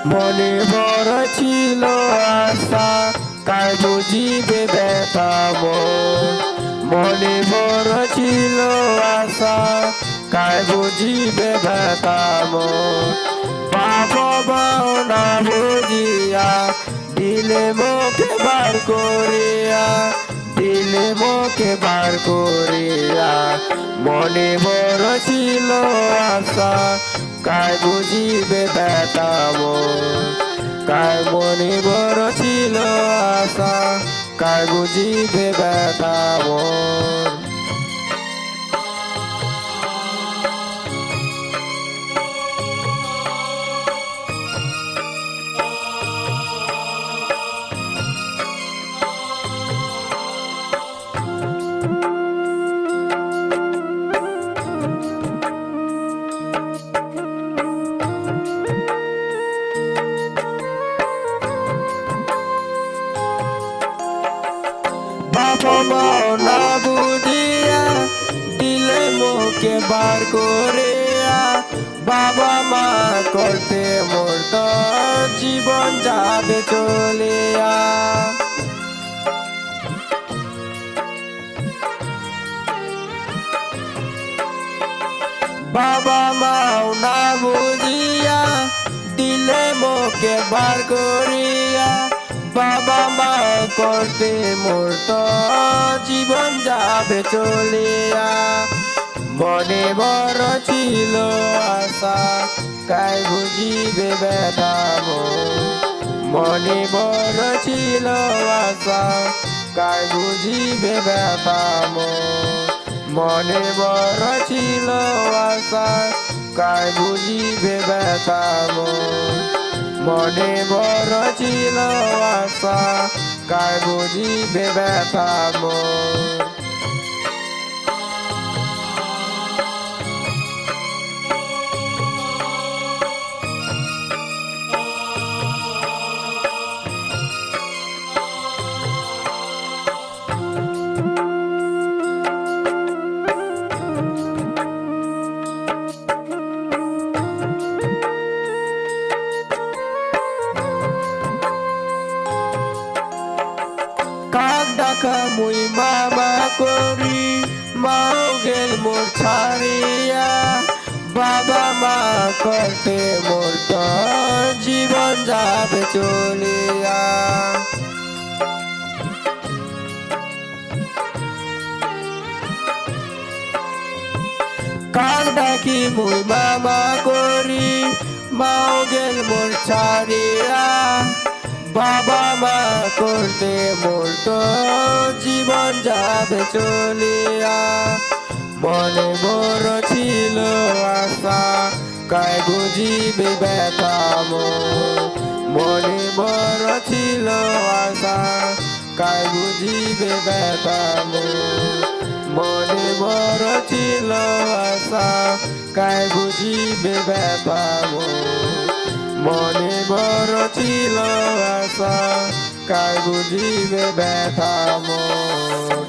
মনে বড় ছিল আশা, কার বুঝিবে ব্যথা মন। মনে বড় ছিল আশা, কার বুঝিবে ব্যথা মন। বাবা না বুঝিয়া দিলে মুখে বার করিয়া, দিলে মুখে বার করিয়া। মনে বড় ছিল আশা, কার বুঝিবে ব্যথা মন। কার মনে বড় ছিল আশা, কার বুঝিবে ব্যথা মন। বাবা না বুঝিয়া দিলে মুখে বার করিয়া। বাবা মা করতে মরত জীবন যাবে চলিয়া। বাবা মাও না বুঝিয়া দিলে মুখে বার করিয়া। বাবা মা করতে মরত জীবন যাবে চলিয়া। মনে বড় ছিল আশা, কার বুঝিবে ব্যথা মন। মনে বড় ছিল আশা, কার বুঝিবে ব্যথা মন। মনে বড় ছিল আশা, কার বুঝিবে ব্যথা মন। মনে বড় ছিল আশা, কার বুঝিবে ব্যথা মন। কাক ডাকা মুই মামা করি, মাও গেল মোর ছাড়িয়া। বাবা মা করতে মোর তো জীবন যাবে চলিয়া। কাক ডাকি মুই মামা করি, মাও গেল মোর ছাড়িয়া। বাবা মা করতে মোর তো জীবন যাবে চলিয়া। মনে বড় ছিল আশা, কার বুঝিবে ব্যথা মন। মনে বড় ছিল আশা, কার বুঝিবে ব্যথা মন। মনে বড় ছিল আশা, কার বুঝিবে ব্যথা মন। মনে বড় ছিল আশা, কার বুঝিবে ব্যথা মন।